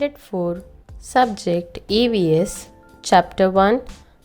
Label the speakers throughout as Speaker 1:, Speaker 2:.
Speaker 1: Standard 4, Subject EVS, Chapter 1,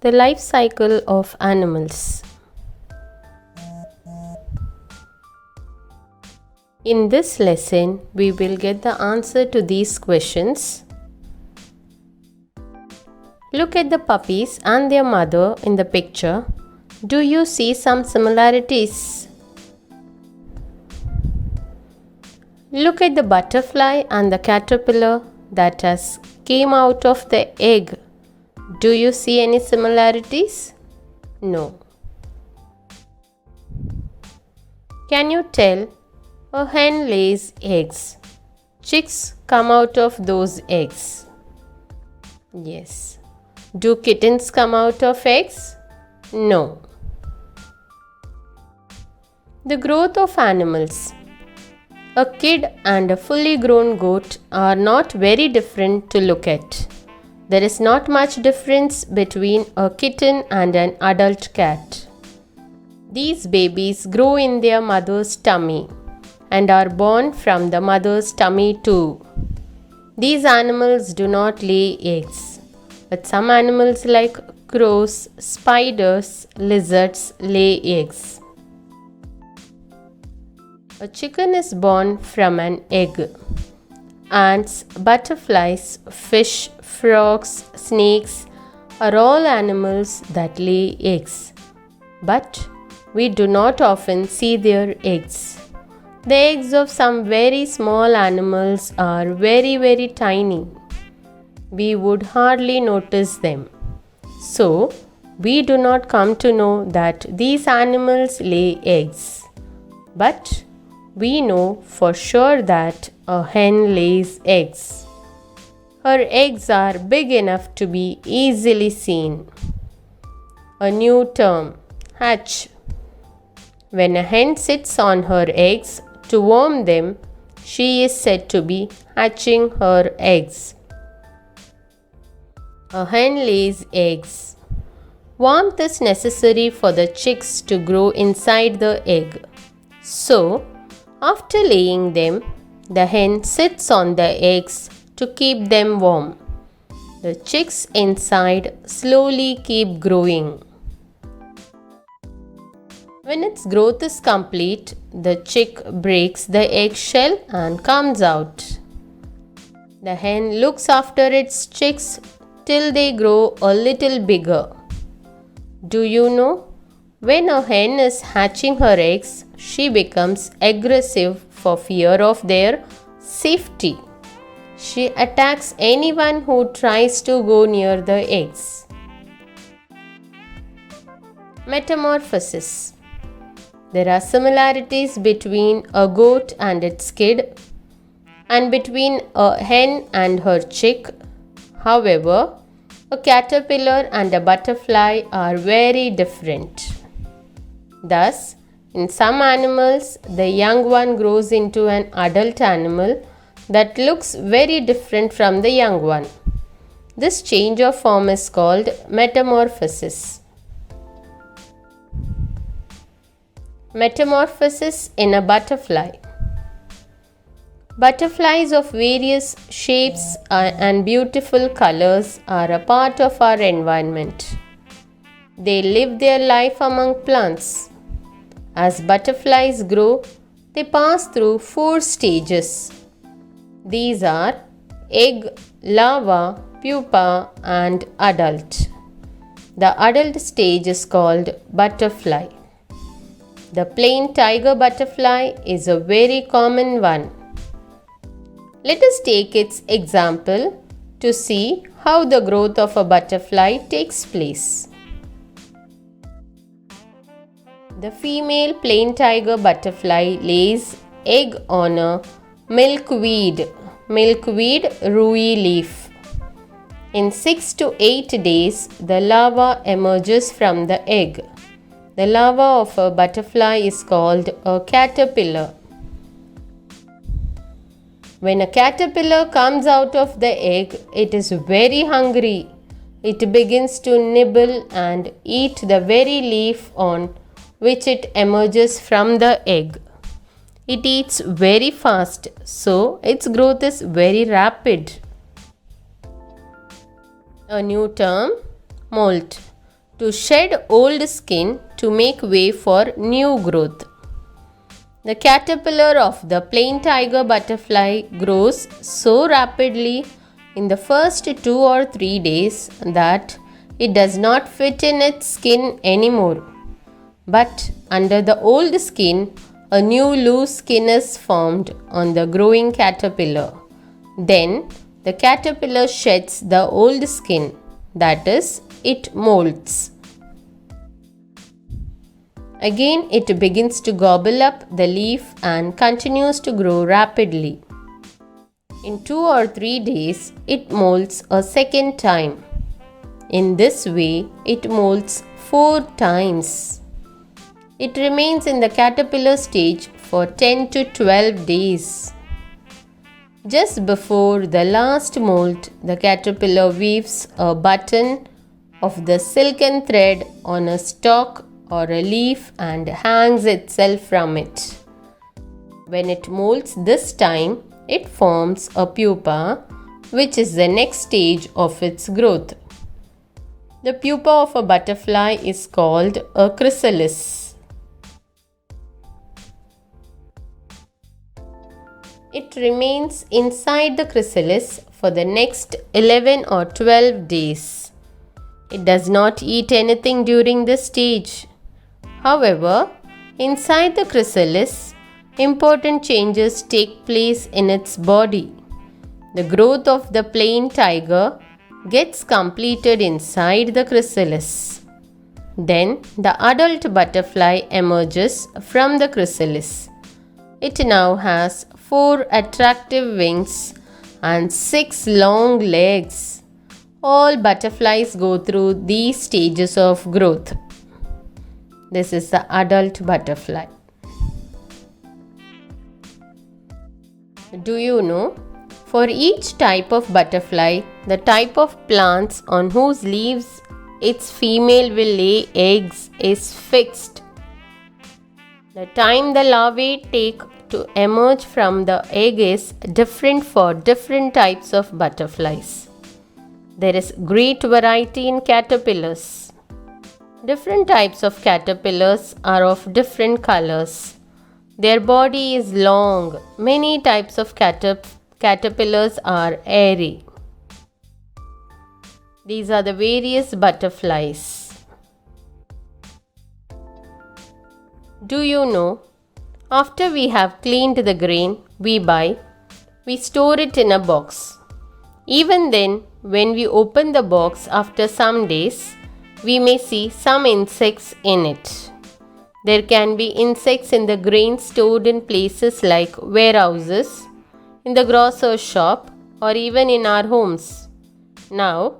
Speaker 1: The Life Cycle of Animals. In this lesson, we will get the answer to these questions. Look at the puppies and their mother in the picture. Do you see some similarities? Look at the butterfly and the caterpillar that has came out of the egg. Do you see any similarities? No. Can you tell? A hen lays eggs. Chicks come out of those eggs. Yes. Do kittens come out of eggs? No. The growth of animals. A kid and a fully grown goat are not very different to look at. There is not much difference between a kitten and an adult cat. These babies grow in their mother's tummy and are born from the mother's tummy too. These animals do not lay eggs, but some animals like crows, spiders, lizards lay eggs. A chicken is born from an egg. Ants, butterflies, fish, frogs, snakes are all animals that lay eggs. But we do not often see their eggs. The eggs of some very small animals are very tiny. We would hardly notice them. So, we do not come to know that these animals lay eggs. But we know for sure that a hen lays eggs. Her eggs are big enough to be easily seen. A new term, hatch. When a hen sits on her eggs to warm them, she is said to be hatching her eggs. A hen lays eggs. Warmth is necessary for the chicks to grow inside the egg. So, after laying them, the hen sits on the eggs to keep them warm. The chicks inside slowly keep growing. When its growth is complete, the chick breaks the eggshell and comes out. The hen looks after its chicks till they grow a little bigger. Do you know? When a hen is hatching her eggs, she becomes aggressive for fear of their safety. She attacks anyone who tries to go near the eggs. Metamorphosis. There are similarities between a goat and its kid and between a hen and her chick. However, a caterpillar and a butterfly are very different. Thus, in some animals, the young one grows into an adult animal that looks very different from the young one. This change of form is called metamorphosis. Metamorphosis in a butterfly. Butterflies of various shapes and beautiful colors are a part of our environment. They live their life among plants. As butterflies grow, they pass through 4 stages. These are egg, larva, pupa, and adult. The adult stage is called butterfly. The plain tiger butterfly is a very common one. Let us take its example to see how the growth of a butterfly takes place. The female plain tiger butterfly lays egg on a milkweed rui leaf. In 6 to 8 days, the larva emerges from the egg. The larva of a butterfly is called a caterpillar. When a caterpillar comes out of the egg, it is very hungry. It begins to nibble and eat the very leaf on which it emerges from the egg. It eats very fast, so its growth is very rapid. A new term, molt. To shed old skin to make way for new growth. The caterpillar of the plain tiger butterfly grows so rapidly in the first 2 or 3 days that it does not fit in its skin anymore. But under the old skin, a new loose skin is formed on the growing caterpillar. Then the caterpillar sheds the old skin, that is, it molts. Again, it begins to gobble up the leaf and continues to grow rapidly. In 2 or 3 days, it molts a second time. In this way, it molts 4 times. It remains in the caterpillar stage for 10 to 12 days. Just before the last molt, the caterpillar weaves a button of the silken thread on a stalk or a leaf and hangs itself from it. When it molts this time, it forms a pupa, which is the next stage of its growth. The pupa of a butterfly is called a chrysalis. It remains inside the chrysalis for the next 11 or 12 days. It does not eat anything during this stage. However, inside the chrysalis, important changes take place in its body. The growth of the plain tiger gets completed inside the chrysalis. Then the adult butterfly emerges from the chrysalis. It now has 4 attractive wings and 6 long legs. All butterflies go through these stages of growth. This is the adult butterfly. Do you know? For each type of butterfly, the type of plants on whose leaves its female will lay eggs is fixed. The time the larvae take to emerge from the egg is different for different types of butterflies. There is great variety in caterpillars. Different types of caterpillars are of different colors. Their body is long. Many types of caterpillars are airy. These are the various butterflies. Do you know? After we have cleaned the grain we buy, we store it in a box. Even then, when we open the box after some days, we may see some insects in it. There can be insects in the grain stored in places like warehouses, in the grocer's shop, or even in our homes. Now,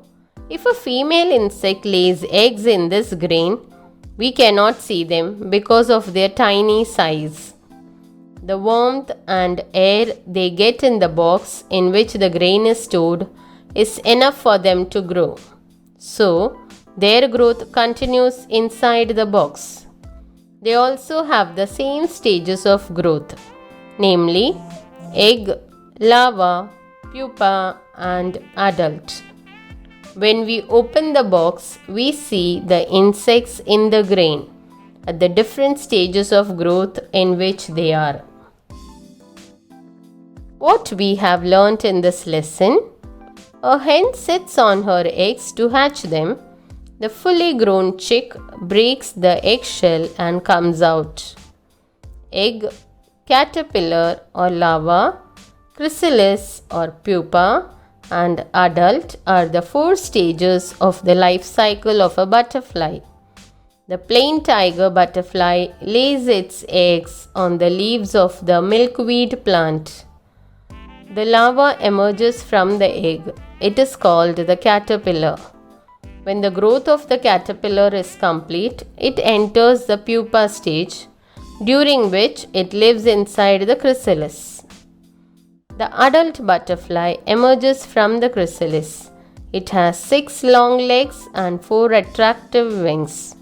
Speaker 1: if a female insect lays eggs in this grain, we cannot see them because of their tiny size. The warmth and air they get in the box in which the grain is stored is enough for them to grow. So, their growth continues inside the box. They also have the same stages of growth, namely egg, larva, pupa, and adult. When we open the box, we see the insects in the grain at the different stages of growth in which they are. What we have learnt in this lesson: a hen sits on her eggs to hatch them. The fully grown chick breaks the eggshell and comes out. Egg, caterpillar or larva, chrysalis or pupa, and adult are the 4 stages of the life cycle of a butterfly. The plain tiger butterfly lays its eggs on the leaves of the milkweed plant. The larva emerges from the egg. It is called the caterpillar. When the growth of the caterpillar is complete, it enters the pupa stage, during which it lives inside the chrysalis. The adult butterfly emerges from the chrysalis. It has 6 long legs and 4 attractive wings.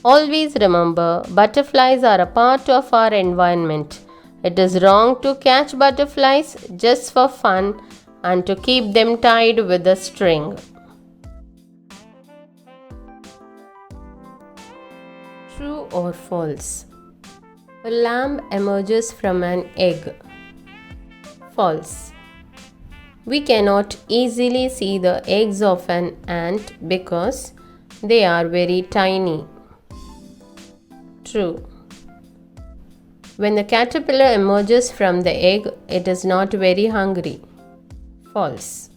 Speaker 1: Always remember, butterflies are a part of our environment. It is wrong to catch butterflies just for fun and to keep them tied with a string. or false? A lamb emerges from an egg. False. We cannot easily see the eggs of an ant because they are very tiny. True. When the caterpillar emerges from the egg, it is not very hungry. False.